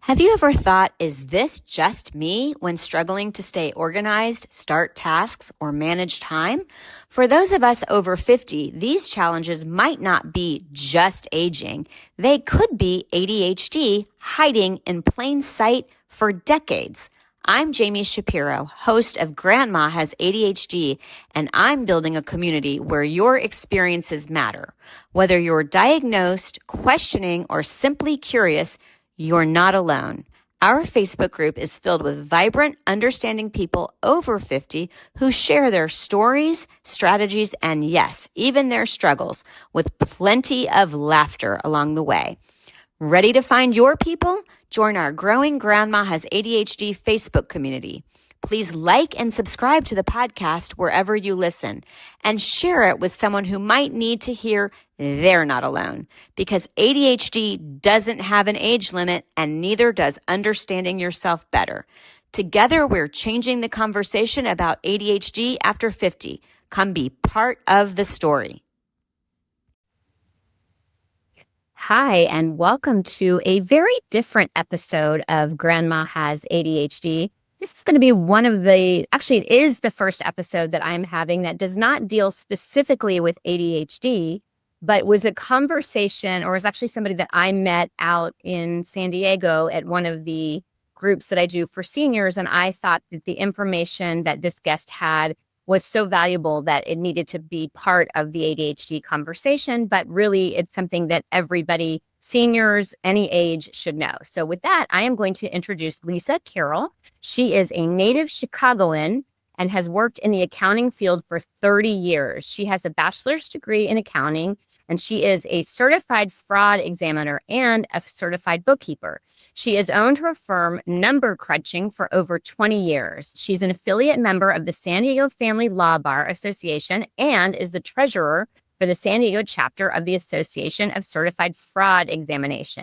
Have you ever thought, is this just me when struggling to stay organized, start tasks, or manage time? For those of us over 50, these challenges might not be just aging. They could be ADHD hiding in plain sight for decades. I'm Jamie Shapiro, host of Grandma Has ADHD, and I'm building a community where your experiences matter. Whether you're diagnosed, questioning, or simply curious, you're not alone. Our Facebook group is filled with vibrant, understanding people over 50 who share their stories, strategies, and yes, even their struggles, with plenty of laughter along the way. Ready to find your people? Join our growing Grandma Has ADHD Facebook community. Please like and subscribe to the podcast wherever you listen and share it with someone who might need to hear they're not alone, because ADHD doesn't have an age limit and neither does understanding yourself better. Together, we're changing the conversation about ADHD after 50. Come be part of the story. Hi, and welcome to a very different episode of Grandma Has ADHD. This is going to be it is the first episode that I'm having that does not deal specifically with ADHD, but was a conversation, or was actually somebody that I met out in San Diego at one of the groups that I do for seniors. And I thought that the information that this guest had was so valuable that it needed to be part of the ADHD conversation. But really, it's something that everybody, seniors, any age, should know. So with that, I am going to introduce Lisa Carroll. She is a native Chicagoan and has worked in the accounting field for 30 years. She has a bachelor's degree in accounting, and she is a certified fraud examiner and a certified bookkeeper. She has owned her firm, Number Crunching, for over 20 years. She's an affiliate member of the San Diego Family Law Bar Association and is the treasurer for the San Diego chapter of the Association of Certified Fraud Examiners.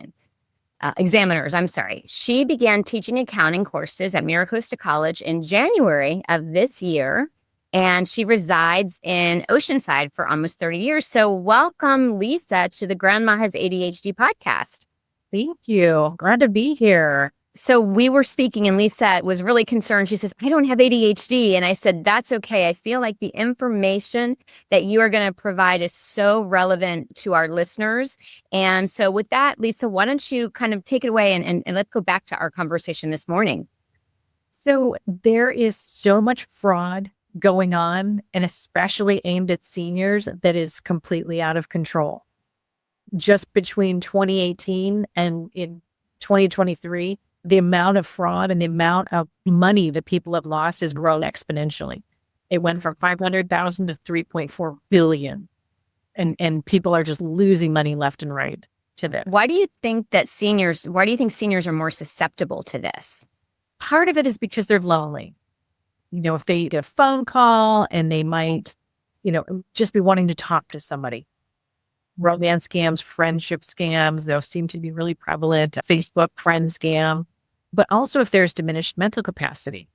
She began teaching accounting courses at Miracosta College in January of this year, and she resides in Oceanside for almost 30 years. So welcome, Lisa, to the Grandma Has ADHD podcast. Thank you. Glad to be here. So we were speaking and Lisa was really concerned. She says, I don't have ADHD. And I said, that's okay. I feel like the information that you are going to provide is so relevant to our listeners. And so with that, Lisa, why don't you kind of take it away and let's go back to our conversation this morning. So there is so much fraud going on, and especially aimed at seniors, that is completely out of control. Just between 2018 and in 2023, the amount of fraud and the amount of money that people have lost has grown exponentially. It went from 500,000 to 3.4 billion. And people are just losing money left and right to this. Why do you think seniors are more susceptible to this? Part of it is because they're lonely. If they get a phone call and they might, just be wanting to talk to somebody. Romance scams, friendship scams, those seem to be really prevalent. Facebook friend scam. But also if there's diminished mental capacity.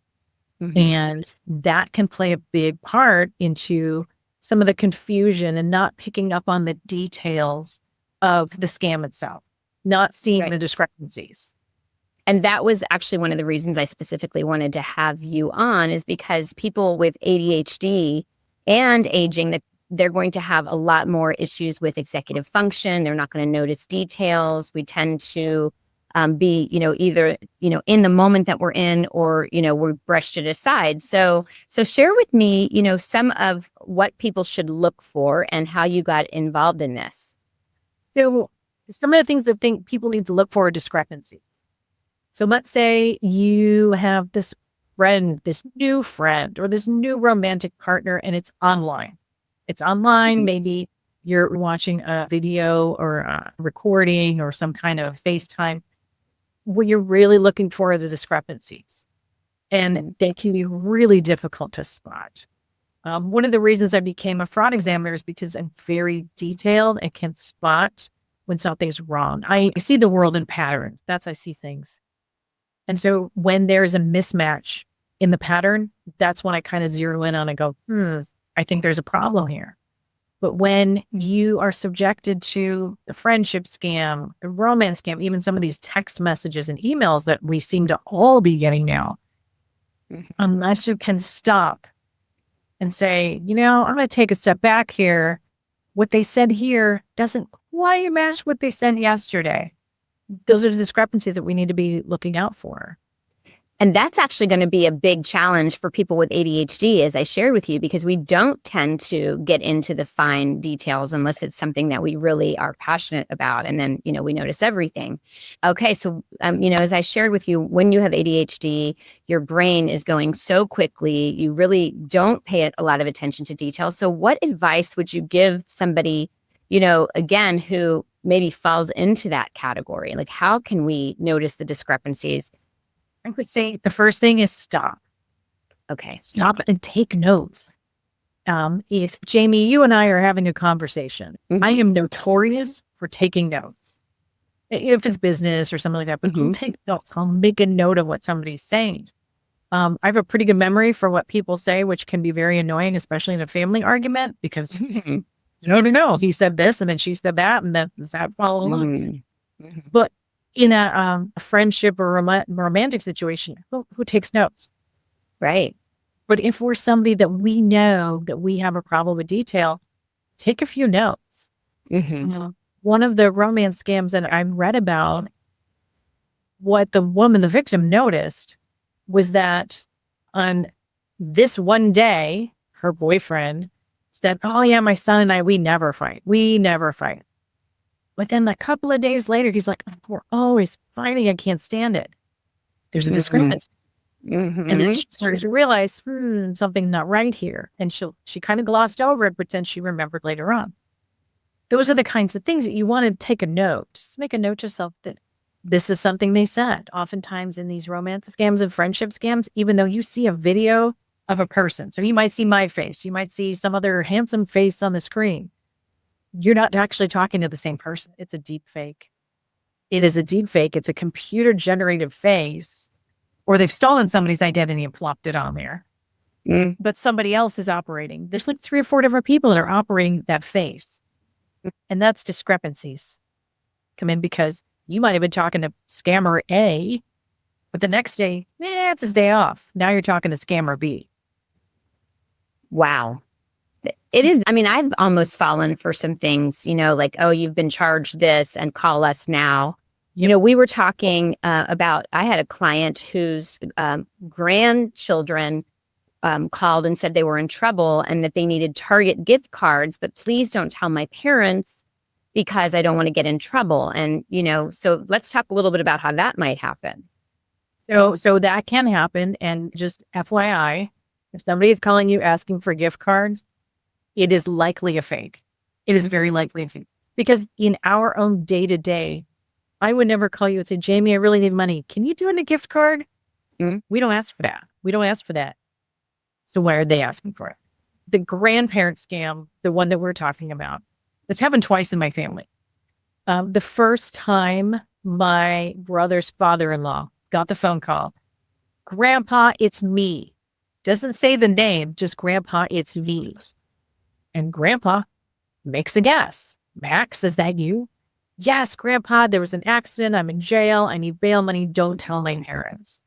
Mm-hmm. And that can play a big part into some of the confusion and not picking up on the details of the scam itself, not seeing the discrepancies. And that was actually one of the reasons I specifically wanted to have you on, is because people with ADHD and aging, that they're going to have a lot more issues with executive function. They're not going to notice details. We tend to be, either, in the moment that we're in, or, we brushed it aside. So share with me, some of what people should look for and how you got involved in this. So some of the things that I think people need to look for are discrepancies. So let's say you have this friend, this new friend, or this new romantic partner, and it's online. It's online. Mm-hmm. Maybe you're watching a video or a recording or some kind of FaceTime. What you're really looking for are the discrepancies. And they can be really difficult to spot. One of the reasons I became a fraud examiner is because I'm very detailed and can spot when something's wrong. I see the world in patterns. I see things. And so when there's a mismatch in the pattern, that's when I kind of zero in on and go, I think there's a problem here. But when you are subjected to the friendship scam, the romance scam, even some of these text messages and emails that we seem to all be getting now, unless you can stop and say, I'm going to take a step back here. What they said here doesn't quite match what they said yesterday. Those are the discrepancies that we need to be looking out for. And that's actually going to be a big challenge for people with ADHD, as I shared with you, because we don't tend to get into the fine details unless it's something that we really are passionate about. And then, we notice everything. Okay. So, as I shared with you, when you have ADHD, your brain is going so quickly, you really don't pay a lot of attention to details. So what advice would you give somebody, again, who maybe falls into that category? Like, how can we notice the discrepancies? I would say the first thing is stop. Okay. Stop and take notes. If Jamie, you and I are having a conversation, I am notorious for taking notes. If it's business or something like that, but I'll take notes. I'll make a note of what somebody's saying. I have a pretty good memory for what people say, which can be very annoying, especially in a family argument, because no, he said this and then she said that, and then that follow along. But in a friendship or romantic situation, who takes notes? Right. But if we're somebody that we know that we have a problem with detail, take a few notes. One of the romance scams that I read about, what the victim noticed was that on this one day, her boyfriend said, "Oh yeah, my son and I, we never fight. We never fight." But then a couple of days later, he's like, "We're always fighting. I can't stand it." There's a discrepancy. And then she started to realize, something's not right here. And she kind of glossed over it, but then she remembered later on. Those are the kinds of things that you want to take a note. Just make a note to yourself that this is something they said. Oftentimes in these romance scams and friendship scams, even though you see a video of a person, so you might see my face, you might see some other handsome face on the screen. You're not actually talking to the same person. It's a deep fake. It is a deep fake. It's a computer generated face, or they've stolen somebody's identity and plopped it on there. But somebody else is operating. There's like 3 or 4 different people that are operating that face. And that's discrepancies come in, because you might have been talking to scammer A, but the next day, it's his day off. Now you're talking to scammer B. Wow. It is. I mean, I've almost fallen for some things, like, oh, you've been charged this and call us now. We were talking about, I had a client whose grandchildren called and said they were in trouble and that they needed Target gift cards, but please don't tell my parents because I don't want to get in trouble. And, so let's talk a little bit about how that might happen. So that can happen. And just FYI, if somebody is calling you asking for gift cards, it is likely a fake. It is very likely a fake. Because in our own day-to-day, I would never call you and say, "Jamie, I really need money. Can you do it in a gift card?" We don't ask for that. We don't ask for that. So why are they asking for it? The grandparent scam, the one that we're talking about, it's happened twice in my family. The first time my brother's father-in-law got the phone call, "Grandpa, it's me." Doesn't say the name, just "Grandpa, it's me." And Grandpa makes a guess. "Max, is that you?" "Yes, Grandpa, there was an accident. I'm in jail. I need bail money. Don't tell my parents."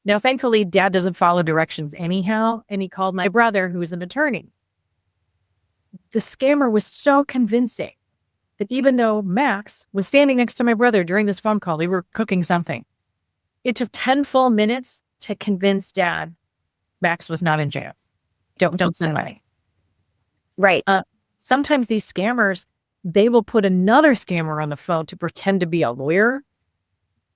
Now, thankfully, Dad doesn't follow directions anyhow, and he called my brother, who's an attorney. The scammer was so convincing that even though Max was standing next to my brother during this phone call, they were cooking something. It took 10 full minutes to convince Dad Max was not in jail. Don't send money. Right. Sometimes these scammers, they will put another scammer on the phone to pretend to be a lawyer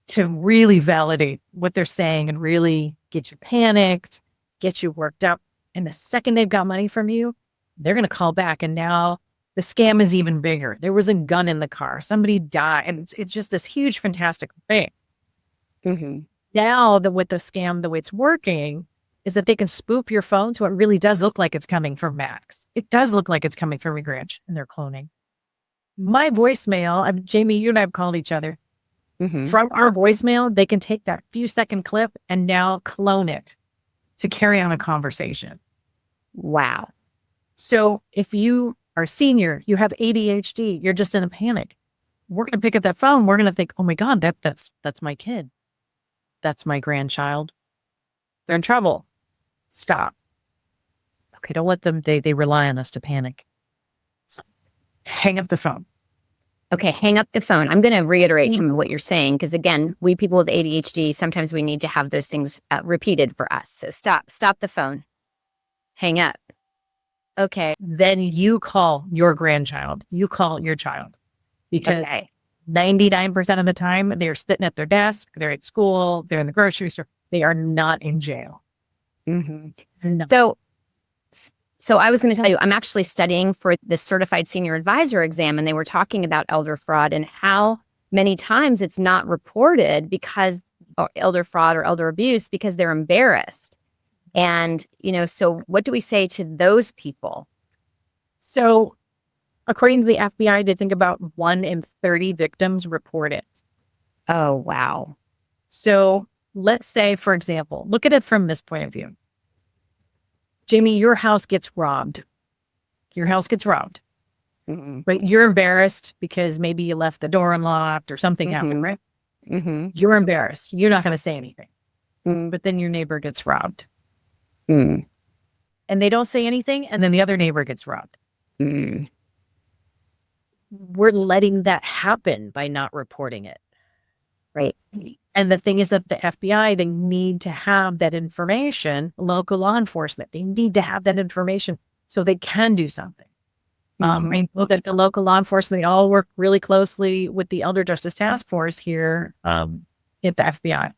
to really validate what they're saying and really get you panicked, get you worked up. And the second they've got money from you, they're going to call back. And now the scam is even bigger. There was a gun in the car. Somebody died. And it's just this huge, fantastic thing. Now, with the scam, the way it's working is that they can spoof your phone so it really does look like it's coming from Max. It does look like it's coming from your Grinch, and they're cloning. My voicemail, Jamie, you and I have called each other. From our voicemail, they can take that few second clip and now clone it to carry on a conversation. Wow. So if you Our senior, you have ADHD, you're just in a panic. We're going to pick up that phone. We're going to think, oh my God, that's my kid. That's my grandchild. They're in trouble. Stop. Okay, don't let them, they rely on us to panic. Hang up the phone. Okay, hang up the phone. I'm going to reiterate some of what you're saying because, again, we people with ADHD, sometimes we need to have those things repeated for us. So stop the phone. Hang up. Okay. Then you call your grandchild. You call your child. Because 99% of the time, they're sitting at their desk, they're at school, they're in the grocery store. They are not in jail. Mm-hmm. No. So I was going to tell you, I'm actually studying for this certified senior advisor exam, and they were talking about elder fraud and how many times it's not reported because elder fraud or elder abuse because they're embarrassed. And, so what do we say to those people? So according to the FBI, they think about 1 in 30 victims report it. Oh, wow. So let's say, for example, look at it from this point of view. Jamie, your house gets robbed. Your house gets robbed. Mm-hmm. Right? You're embarrassed because maybe you left the door unlocked or something happened, right? Mm-hmm. You're embarrassed. You're not going to say anything. Mm-hmm. But then your neighbor gets robbed. Mm-hmm. And they don't say anything, and then the other neighbor gets robbed. Mm-hmm. We're letting that happen by not reporting it. Right. And the thing is that the FBI, they need to have that information, local law enforcement, they need to have that information so they can do something. And look at the local law enforcement, they all work really closely with the Elder Justice Task Force here at the FBI.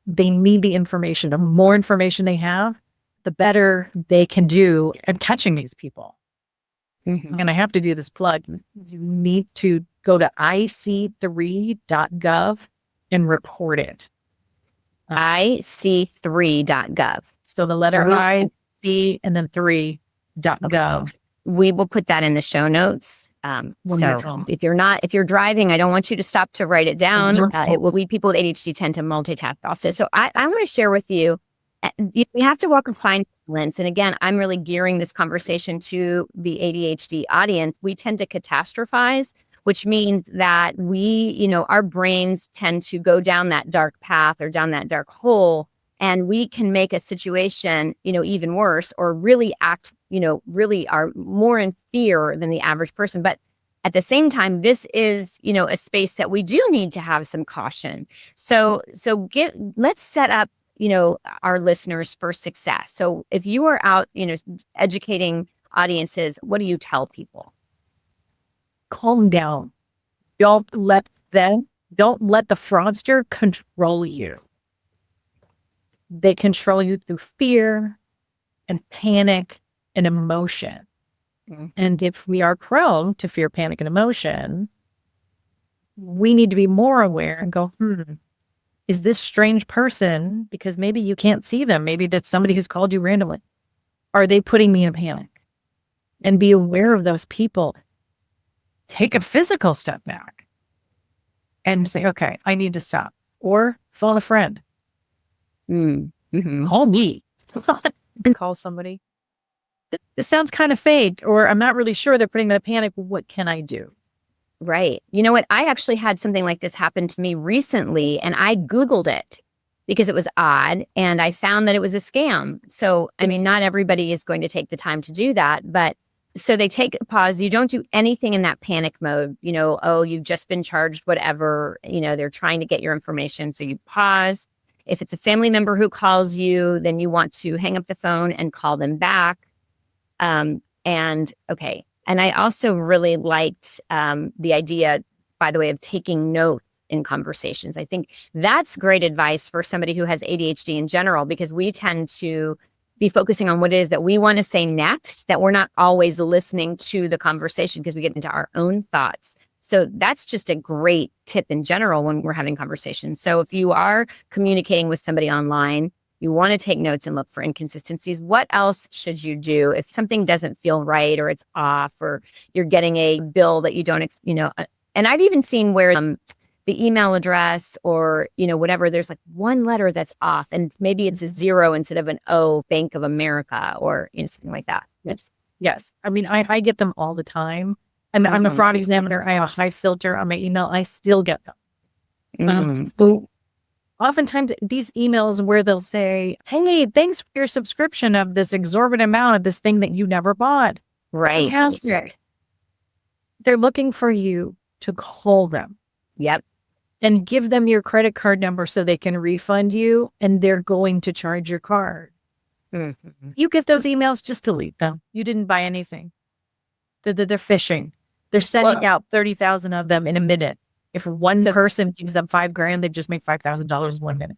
They need the information. The more information they have, the better they can do at catching these people. Mm-hmm. And I have to do this plug. You need to go to ic3.gov and report it. ic3.gov. So the letter I, C, and then 3.gov. Okay. We will put that in the show notes. So if you're driving, I don't want you to stop to write it down. We people with ADHD tend to multitask also. So I want to share with you, we have to walk a fine balance. And again, I'm really gearing this conversation to the ADHD audience. We tend to catastrophize, which means that our brains tend to go down that dark path or down that dark hole, and we can make a situation, even worse, or really act, really are more in fear than the average person. But at the same time, this is, a space that we do need to have some caution. So let's set up, our listeners for success. So if you are out, educating audiences, what do you tell people? Calm down. Don't let the fraudster control you. They control you through fear and panic and emotion. Mm-hmm. And if we are prone to fear, panic, and emotion, we need to be more aware and go, is this strange person, because maybe you can't see them, maybe that's somebody who's called you randomly, are they putting me in panic? And be aware of those people. Take a physical step back and say, okay, I need to stop. Or phone a friend. Mm-hmm. Call me. Call somebody. This sounds kind of fake, or I'm not really sure they're putting me in a panic. What can I do? Right. You know what? I actually had something like this happen to me recently, and I Googled it because it was odd, and I found that it was a scam. So, I mean, not everybody is going to take the time to do that, but so they take a pause. You don't do anything in that panic mode, you've just been charged, whatever, they're trying to get your information. So you pause. If it's a family member who calls you, then you want to hang up the phone and call them back. And I also really liked the idea, by the way, of taking note in conversations. I think that's great advice for somebody who has ADHD in general, because we tend to be focusing on what it is that we want to say next, that we're not always listening to the conversation because we get into our own thoughts. So that's just a great tip in general when we're having conversations. So if you are communicating with somebody online, you want to take notes and look for inconsistencies. What else should you do if something doesn't feel right, or it's off, or you're getting a bill that you don't, and I've even seen where the email address or, whatever, there's like one letter that's off, and maybe it's a 0 instead of an O, Bank of America, or, something like that. Yes. Yes. I mean, I get them all the time. I'm a fraud examiner. I have a high filter on my email. I still get them. So oftentimes these emails where they'll say, hey, thanks for your subscription of this exorbitant amount of this thing that you never bought. Right. Fantastic. They're looking for you to call them. Yep. And give them your credit card number so they can refund you, and they're going to charge your card. You get those emails, just delete them. You didn't buy anything. They're phishing. They're sending out 30,000 of them in a minute. If one person gives them $5,000, they've just made $5,000 in 1 minute.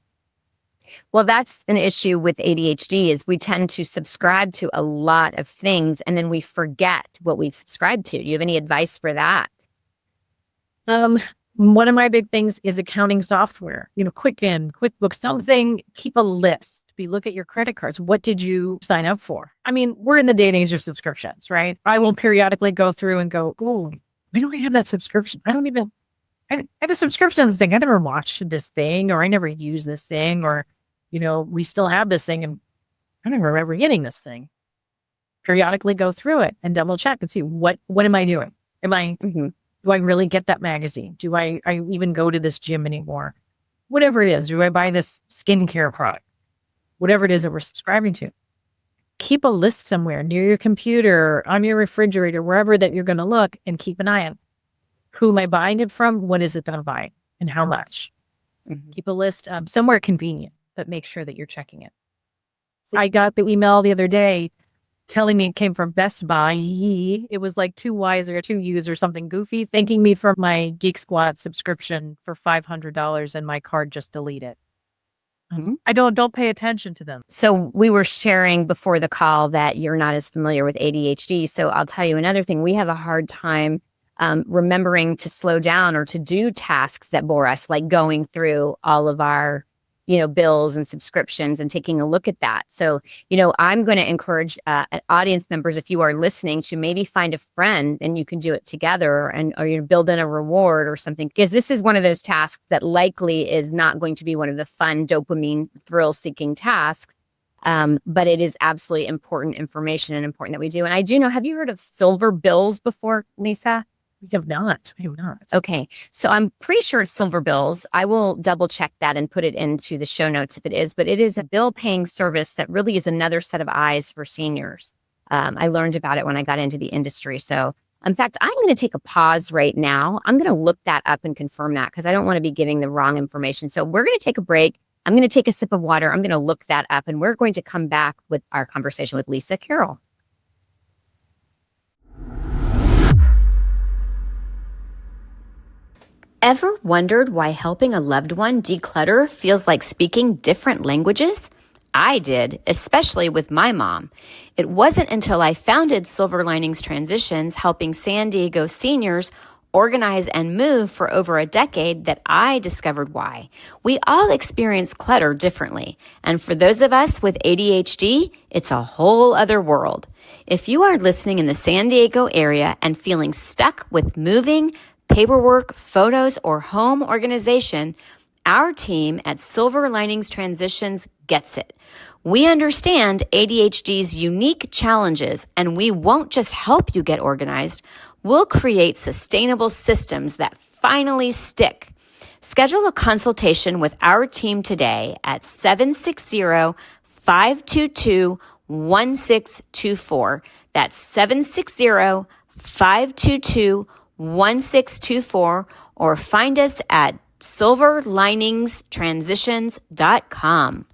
Well, that's an issue with ADHD is we tend to subscribe to a lot of things and then we forget what we've subscribed to. Do you have any advice for that? One of my big things is accounting software, Quicken, QuickBooks, something, keep a list. Look at your credit cards. What did you sign up for? I mean, we're in the day and age of subscriptions, right? I will periodically go through and go, oh, why do I have that subscription? I had a subscription to this thing. I never watched this thing, or I never used this thing, or, we still have this thing and I don't remember getting this thing. Periodically go through it and double check and see what am I doing? Do I really get that magazine? Do I even go to this gym anymore? Whatever it is, do I buy this skincare product? Whatever it is that we're subscribing to. Keep a list somewhere near your computer, on your refrigerator, wherever that you're going to look, and keep an eye on who am I buying it from? What is it that I'm buying and how much? Keep a list somewhere convenient, but make sure that you're checking it. So I got the email the other day telling me it came from Best Buy. It was like 2 Ys or 2 Us or something goofy, thanking me for my Geek Squad subscription for $500 and my card just deleted. I don't pay attention to them. So we were sharing before the call that you're not as familiar with ADHD. So I'll tell you another thing. We have a hard time remembering to slow down or to do tasks that bore us, like going through all of our, bills and subscriptions and taking a look at that. So, I'm going to encourage audience members, if you are listening, to maybe find a friend and you can do it together or build in a reward or something, because this is one of those tasks that likely is not going to be one of the fun dopamine thrill-seeking tasks. But it is absolutely important information and important that we do. And I do know, have you heard of silver bills before, Lisa? I have not. Okay. So I'm pretty sure it's silver bills. I will double check that and put it into the show notes if it is, but it is a bill paying service that really is another set of eyes for seniors. I learned about it when I got into the industry. So in fact, I'm going to take a pause right now. I'm going to look that up and confirm that because I don't want to be giving the wrong information. So we're going to take a break. I'm going to take a sip of water. I'm going to look that up and we're going to come back with our conversation with Lisa Carroll. Ever wondered why helping a loved one declutter feels like speaking different languages? I did, especially with my mom. It wasn't until I founded Silver Linings Transitions, helping San Diego seniors organize and move for over a decade, that I discovered why. We all experience clutter differently. And for those of us with ADHD, it's a whole other world. If you are listening in the San Diego area and feeling stuck with moving, paperwork, photos, or home organization, our team at Silver Linings Transitions gets it. We understand ADHD's unique challenges, and we won't just help you get organized. We'll create sustainable systems that finally stick. Schedule a consultation with our team today at 760-522-1624. That's 760-522-1624, or find us at silverliningstransitions.com.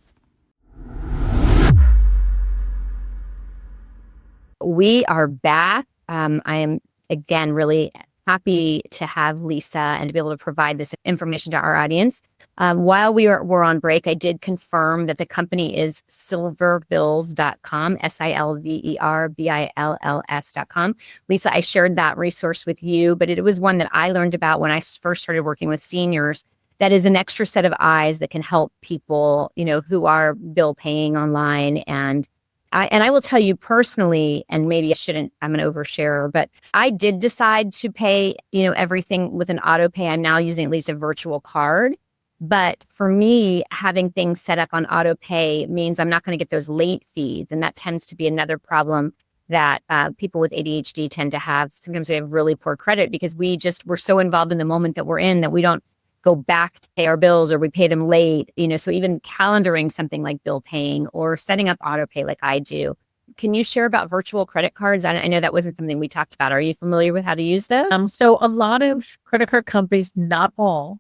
We are back. I am, again, really happy to have Lisa and to be able to provide this information to our audience. While we were on break, I did confirm that the company is silverbills.com, silverbills.com. Lisa, I shared that resource with you, but it was one that I learned about when I first started working with seniors. That is an extra set of eyes that can help people, who are bill paying online. And I will tell you personally, and maybe I'm an oversharer, but I did decide to pay, everything with an auto pay. I'm now using at least a virtual card. But for me, having things set up on auto pay means I'm not going to get those late fees. And that tends to be another problem that people with ADHD tend to have. Sometimes we have really poor credit because we're so involved in the moment that we're in that we don't go back to pay our bills, or we pay them late, so even calendaring something like bill paying or setting up auto pay like I do. Can you share about virtual credit cards? I know that wasn't something we talked about. Are you familiar with how to use those? So a lot of credit card companies, not all,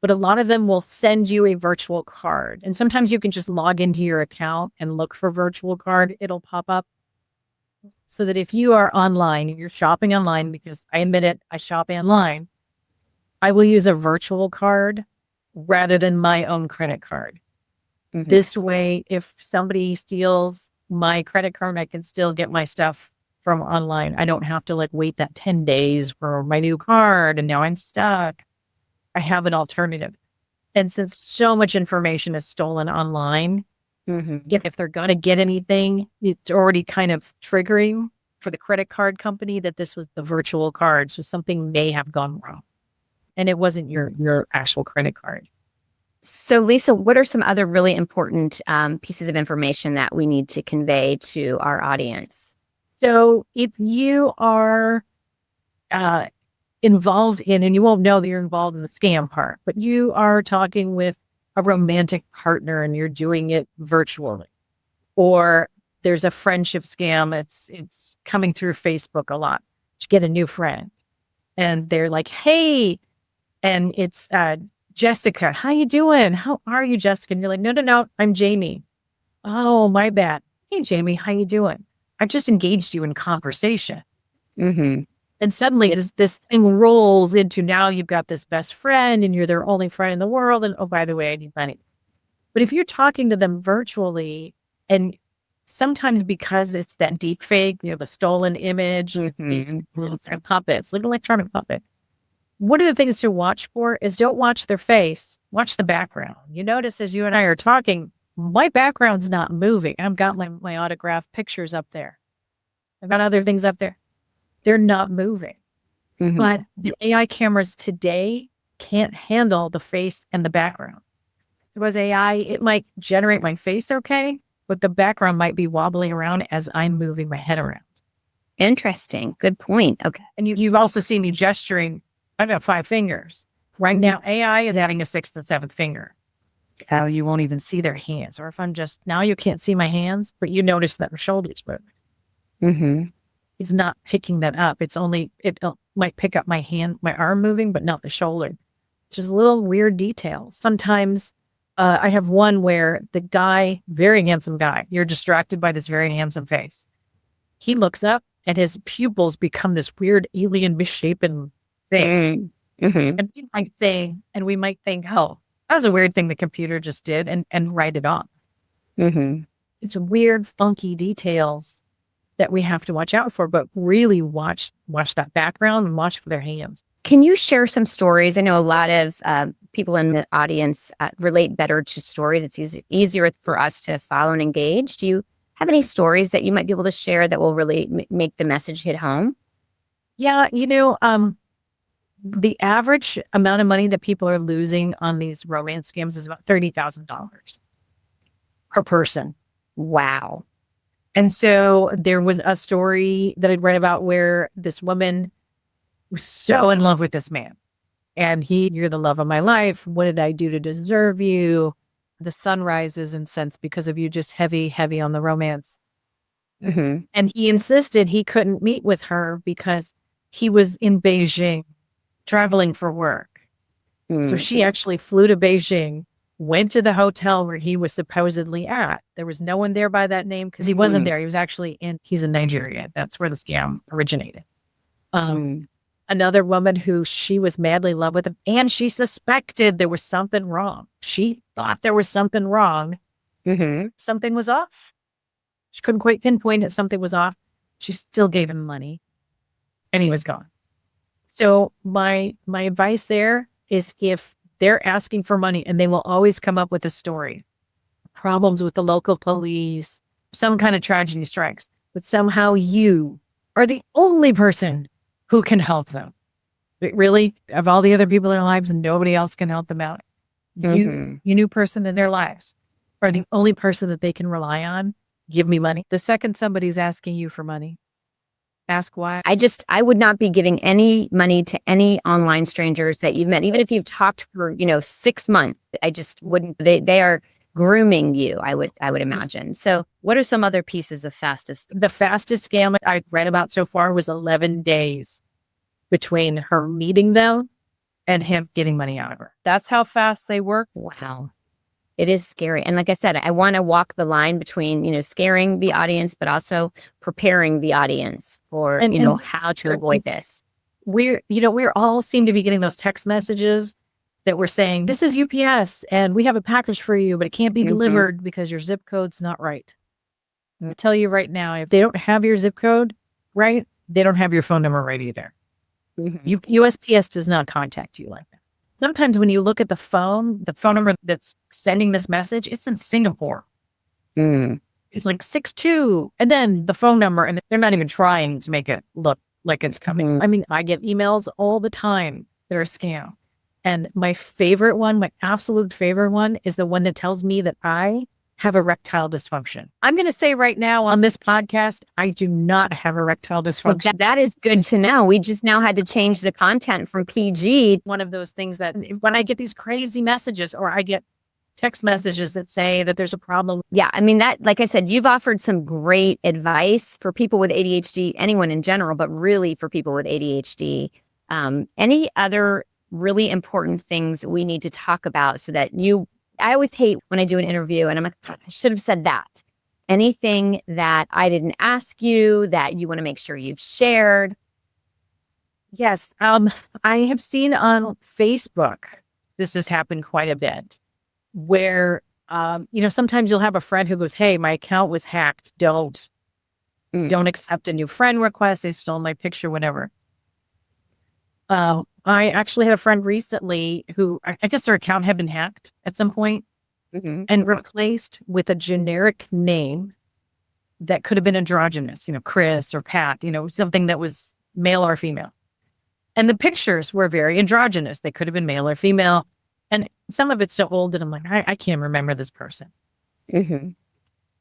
but a lot of them will send you a virtual card. And sometimes you can just log into your account and look for virtual card. It'll pop up. So that if you are online, you're shopping online, because I admit it, I shop online, I will use a virtual card rather than my own credit card. Mm-hmm. This way, if somebody steals my credit card, I can still get my stuff from online. I don't have to wait that 10 days for my new card and now I'm stuck. I have an alternative. And since so much information is stolen online, if they're going to get anything, it's already kind of triggering for the credit card company that this was the virtual card. So something may have gone wrong and it wasn't your actual credit card. So, Lisa, what are some other really important pieces of information that we need to convey to our audience? So if you are involved in, and you won't know that you're involved in the scam part, but you are talking with a romantic partner and you're doing it virtually, or there's a friendship scam, it's coming through Facebook a lot. You get a new friend and they're like, hey, and it's Jessica, how you doing? How are you, Jessica? And you're like, no, I'm Jamie. Oh, my bad. Hey, Jamie, how you doing? I've just engaged you in conversation. Mm-hmm. And suddenly this thing rolls into, now you've got this best friend and you're their only friend in the world. And oh, by the way, I need money. But if you're talking to them virtually, and sometimes because it's that deep fake, the stolen image, puppets, like electronic puppet. One of the things to watch for is don't watch their face, watch the background. You notice as you and I are talking, my background's not moving. I've got my autographed pictures up there. I've got other things up there. They're not moving. Mm-hmm. But the AI cameras today can't handle the face and the background. If it was AI, it might generate my face okay, but the background might be wobbling around as I'm moving my head around. Interesting. Good point. Okay. And you've also seen me gesturing. I've got 5 fingers. Right now, AI is adding a 6th and 7th finger. How you won't even see their hands. Or if I'm just, now you can't see my hands, but you notice that my shoulders move. Mm-hmm. It's not picking that up. It might pick up my hand, my arm moving, but not the shoulder. It's just little weird details. Sometimes I have one where the guy, very handsome guy, you're distracted by this very handsome face. He looks up and his pupils become this weird alien misshapen thing. Mm-hmm. And we might think, oh, that was a weird thing the computer just did, and write it off. Mm-hmm. It's weird, funky details that we have to watch out for, but really watch that background and watch for their hands. Can you share some stories? I know a lot of people in the audience relate better to stories. It's easier for us to follow and engage. Do you have any stories that you might be able to share that will really make the message hit home? Yeah, the average amount of money that people are losing on these romance scams is about $30,000 per person. Wow. And so there was a story that I'd read about where this woman was so in love with this man. And you're the love of my life. What did I do to deserve you? The sun rises and sets because of you, just heavy on the romance. Mm-hmm. And he insisted he couldn't meet with her because he was in Beijing traveling for work. Mm. So she actually flew to Beijing, went to the hotel where he was supposedly at. There was no one there by that name because he wasn't there. He was actually he's in Nigeria. That's where the scam originated. Another woman who she was madly in love with him, and she suspected there was something wrong. She thought there was something wrong. Mm-hmm. Something was off. She couldn't quite pinpoint that something was off. She still gave him money and he was gone. So my advice there is, if they're asking for money, and they will always come up with a story, problems with the local police, some kind of tragedy strikes, but somehow you are the only person who can help them. But really, of all the other people in their lives, nobody else can help them out. Mm-hmm. you, you new person in their lives, are the only person that they can rely on. give me money. The second somebody's asking you for money, ask why. I would not be giving any money to any online strangers that you've met, even if you've talked for, 6 months. I just wouldn't. They are grooming you, I would imagine. So what are some other pieces of fastest? The fastest scam I read about so far was 11 days between her meeting them and him getting money out of her. That's how fast they work. Wow. It is scary. And like I said, I want to walk the line between, scaring the audience, but also preparing the audience for, how to avoid this. We're all seem to be getting those text messages that we're saying, this is UPS and we have a package for you, but it can't be delivered because your zip code's not right. I'll tell you right now, if they don't have your zip code right, they don't have your phone number right either. USPS does not contact you like that. Sometimes when you look at the phone number that's sending this message, it's in Singapore. It's like 62, and then the phone number, and they're not even trying to make it look like it's coming. I mean, I get emails all the time that are scam. And my absolute favorite one is the one that tells me that I have erectile dysfunction. I'm going to say right now on this podcast, I do not have erectile dysfunction. Well, that is good to know. We just now had to change the content from PG. One of those things that when I get these crazy messages or I get text messages that say that there's a problem. Yeah. I mean, that, like I said, you've offered some great advice for people with ADHD, anyone in general, but really for people with ADHD. Any other really important things we need to talk about so that I always hate when I do an interview and I'm like, I should have said that. Anything that I didn't ask you that you want to make sure you've shared? Yes. I have seen on Facebook, this has happened quite a bit, where, sometimes you'll have a friend who goes, hey, my account was hacked. Don't accept a new friend request. They stole my picture, whatever. I actually had a friend recently who, I guess their account had been hacked at some point and replaced with a generic name that could have been androgynous, Chris or Pat, something that was male or female. And the pictures were very androgynous. They could have been male or female. And some of it's so old that I'm like, I can't remember this person. And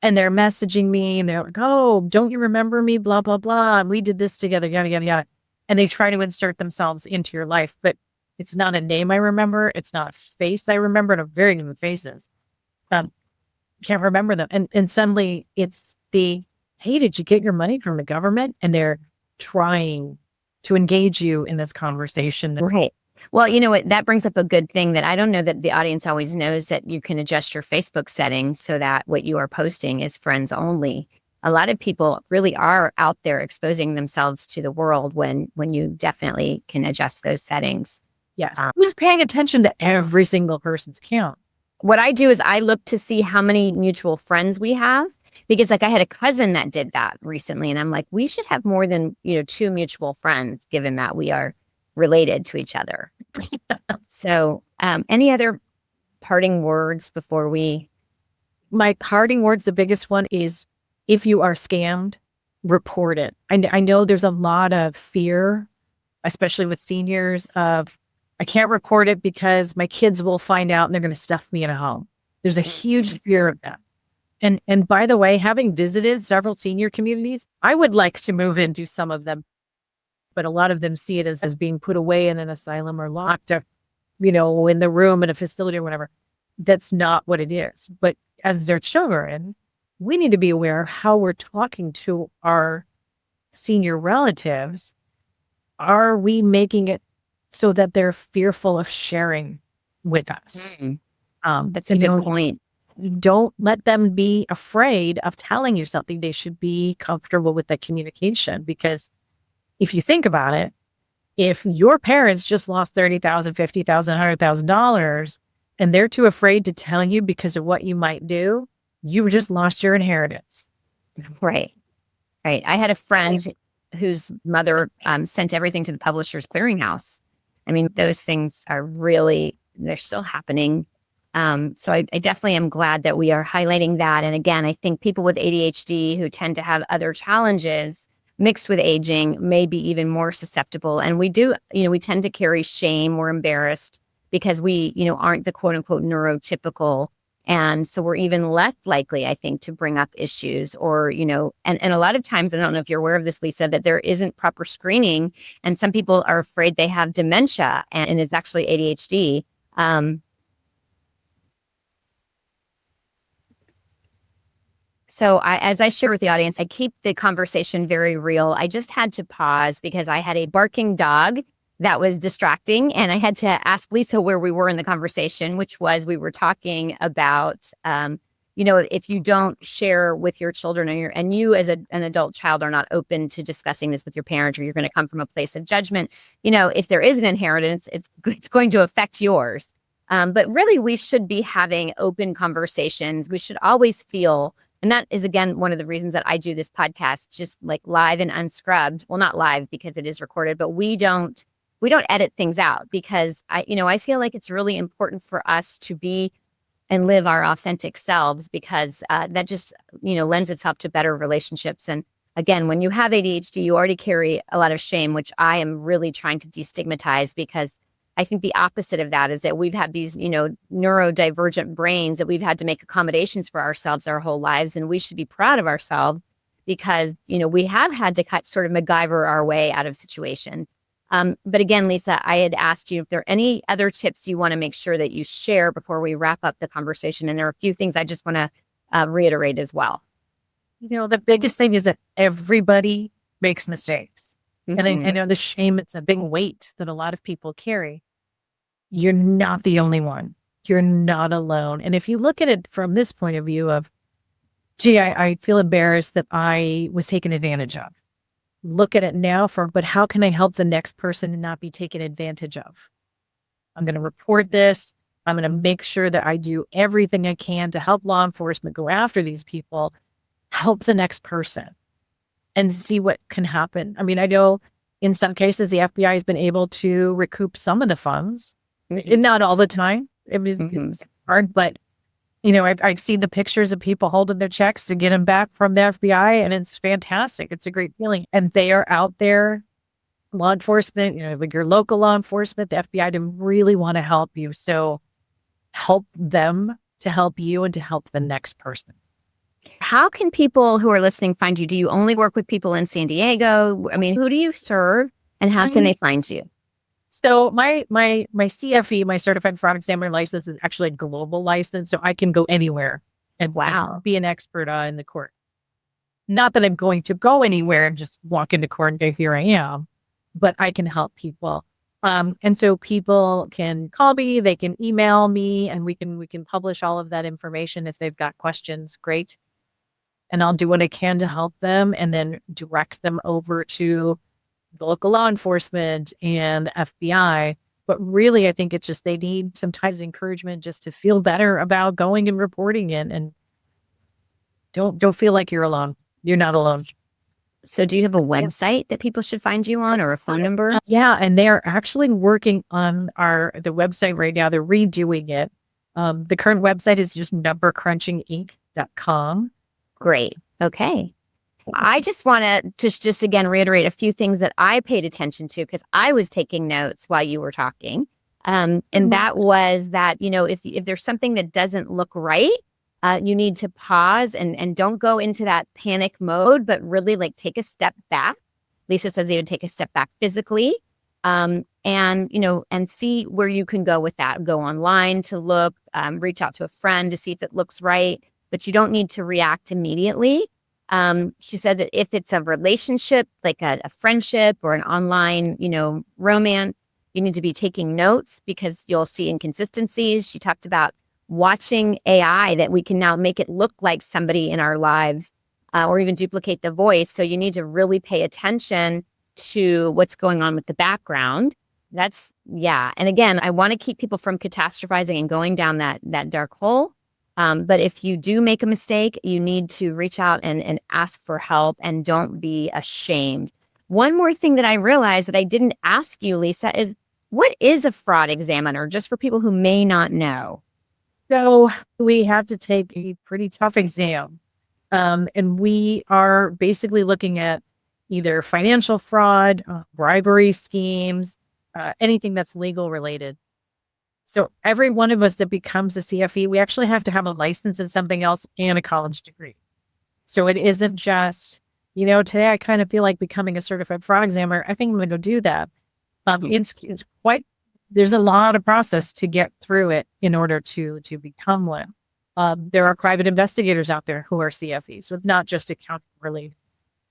they're messaging me and they're like, oh, don't you remember me? Blah, blah, blah. And we did this together, yada, yada, yada. And they try to insert themselves into your life, but it's not a name I remember. It's not a face I remember. And I'm very good with faces. Can't remember them. And suddenly it's hey, did you get your money from the government? And they're trying to engage you in this conversation. Right. Well, you know what? That brings up a good thing that I don't know that the audience always knows, that you can adjust your Facebook settings so that what you are posting is friends only. A lot of people really are out there exposing themselves to the world when you definitely can adjust those settings. Yes. Who's paying attention to every single person's account? What I do is I look to see how many mutual friends we have, because like I had a cousin that did that recently, and I'm like, we should have more than 2 mutual friends, given that we are related to each other. So any other parting words before we? My parting words, the biggest one is, if you are scammed, report it. I know there's a lot of fear, especially with seniors, of I can't report it because my kids will find out and they're going to stuff me in a home. There's a huge fear of that. And by the way, having visited several senior communities, I would like to move into some of them, but a lot of them see it as being put away in an asylum or locked up, in the room in a facility or whatever. That's not what it is. But as their children, we need to be aware of how we're talking to our senior relatives. Are we making it so that they're fearful of sharing with us? That's a good point. Don't let them be afraid of telling you something. They should be comfortable with that communication, because if you think about it, if your parents just lost $30,000, $50,000, $100,000 and they're too afraid to tell you because of what you might do, you just lost your inheritance. Right. I had a friend whose mother sent everything to the Publishers Clearinghouse. I mean, those things are they're still happening. So I definitely am glad that we are highlighting that. And again, I think people with ADHD who tend to have other challenges mixed with aging may be even more susceptible. And we tend to carry shame. We're embarrassed because we, aren't the quote unquote neurotypical And so we're even less likely, I think, to bring up issues or, and a lot of times, I don't know if you're aware of this, Lisa, that there isn't proper screening. And some people are afraid they have dementia and it's actually ADHD. So as I share with the audience, I keep the conversation very real. I just had to pause because I had a barking dog that was distracting. And I had to ask Lisa where we were in the conversation, which was we were talking about, if you don't share with your children and you as an adult child are not open to discussing this with your parents, or you're going to come from a place of judgment, if there is an inheritance, it's going to affect yours. But really, we should be having open conversations. We should always feel, and that is, again, one of the reasons that I do this podcast, just like live and unscrubbed. Well, not live because it is recorded, but we don't edit things out because I feel like it's really important for us to be and live our authentic selves because that just, lends itself to better relationships. And again, when you have ADHD, you already carry a lot of shame, which I am really trying to destigmatize because I think the opposite of that is that we've had these, neurodivergent brains that we've had to make accommodations for ourselves our whole lives. And we should be proud of ourselves because, we have had to sort of MacGyver our way out of situations. But again, Lisa, I had asked you if there are any other tips you want to make sure that you share before we wrap up the conversation. And there are a few things I just want to reiterate as well. The biggest thing is that everybody makes mistakes. Mm-hmm. And I know the shame, it's a big weight that a lot of people carry. You're not the only one. You're not alone. And if you look at it from this point of view of, gee, I feel embarrassed that I was taken advantage of. Look at it now but how can I help the next person and not be taken advantage of? I'm going to report this. I'm going to make sure that I do everything I can to help law enforcement go after these people, help the next person and see what can happen. I mean, I know in some cases, the FBI has been able to recoup some of the funds, not all the time. I mean, it's hard, but I've seen the pictures of people holding their checks to get them back from the FBI, and it's fantastic. It's a great feeling. And they are out there, law enforcement, like your local law enforcement, the FBI, to really want to help you. So help them to help you and to help the next person. How can people who are listening find you? Do you only work with people in San Diego? I mean, who do you serve and how can they find you? So my CFE, my Certified Fraud Examiner license, is actually a global license. So I can go anywhere and be an expert in the court. Not that I'm going to go anywhere and just walk into court and go, here I am, but I can help people. And so people can call me, they can email me, and we can publish all of that information if they've got questions. Great. And I'll do what I can to help them and then direct them over to the local law enforcement and FBI. But really, I think it's just they need sometimes encouragement just to feel better about going and reporting it. And don't feel like you're alone. You're not alone. So do you have a website that people should find you on or a phone number? Yeah, and they are actually working on the website right now. They're redoing it. The current website is just numbercrunchinginc.com. Great. Okay. I just want to just again reiterate a few things that I paid attention to because I was taking notes while you were talking. And that was that, if there's something that doesn't look right, you need to pause and don't go into that panic mode, but really take a step back. Lisa says you would take a step back physically and see where you can go with that. Go online to look, reach out to a friend to see if it looks right, but you don't need to react immediately. She said that if it's a relationship, like a friendship or an online, romance, you need to be taking notes because you'll see inconsistencies. She talked about watching AI that we can now make it look like somebody in our lives or even duplicate the voice. So you need to really pay attention to what's going on with the background. And again, I want to keep people from catastrophizing and going down that dark hole. But if you do make a mistake, you need to reach out and ask for help and don't be ashamed. One more thing that I realized that I didn't ask you, Lisa, is what is a fraud examiner, just for people who may not know? So we have to take a pretty tough exam. And we are basically looking at either financial fraud, bribery schemes, anything that's legal related. So every one of us that becomes a CFE, we actually have to have a license in something else and a college degree. So it isn't just, today I kind of feel like becoming a certified fraud examiner. I think I'm going to go do that. It's quite, there's a lot of process to get through it in order to become one. There are private investigators out there who are CFEs, so it's not just accounting related.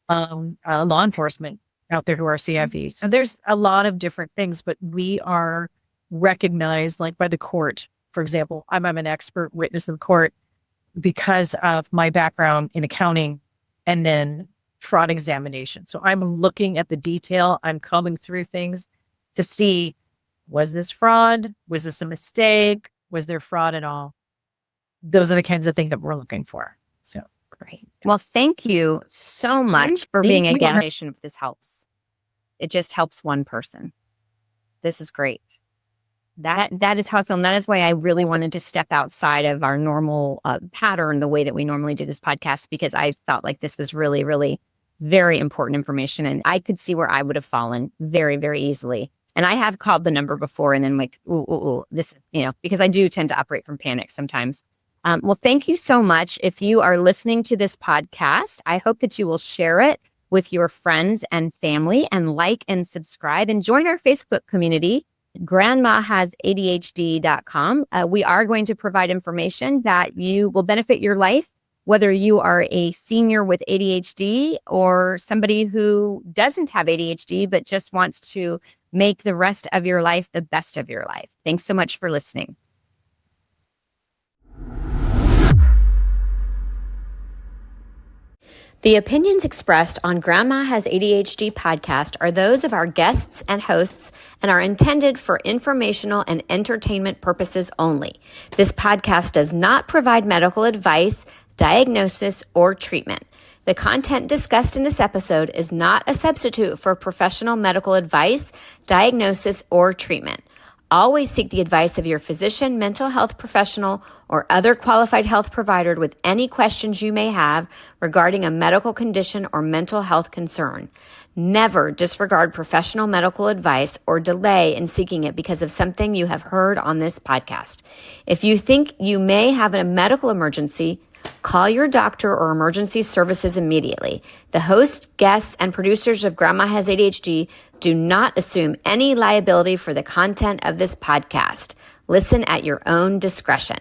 Law enforcement out there who are CFEs. So there's a lot of different things, but we are recognized like by the court. For example, I'm an expert witness in court because of my background in accounting and then fraud examination. So I'm looking at the detail. I'm combing through things to see, was this fraud? Was this a mistake? Was there fraud at all? Those are the kinds of things that we're looking for. So great. Well, thank you so much for being a guest. If this helps, it just helps one person. This is great. That is how I feel. And that is why I really wanted to step outside of our normal pattern, the way that we normally do this podcast, because I felt like this was really, really very important information. And I could see where I would have fallen very, very easily. And I have called the number before and then like, this, because I do tend to operate from panic sometimes. Well, thank you so much. If you are listening to this podcast, I hope that you will share it with your friends and family and like and subscribe and join our Facebook community, grandmahasadhd.com. We are going to provide information that you will benefit your life, whether you are a senior with ADHD or somebody who doesn't have ADHD, but just wants to make the rest of your life the best of your life. Thanks so much for listening. The opinions expressed on Grandma Has ADHD podcast are those of our guests and hosts and are intended for informational and entertainment purposes only. This podcast does not provide medical advice, diagnosis, or treatment. The content discussed in this episode is not a substitute for professional medical advice, diagnosis, or treatment. Always seek the advice of your physician, mental health professional, or other qualified health provider with any questions you may have regarding a medical condition or mental health concern. Never disregard professional medical advice or delay in seeking it because of something you have heard on this podcast. If you think you may have a medical emergency, call your doctor or emergency services immediately. The hosts, guests, and producers of Grandma Has ADHD do not assume any liability for the content of this podcast. Listen at your own discretion.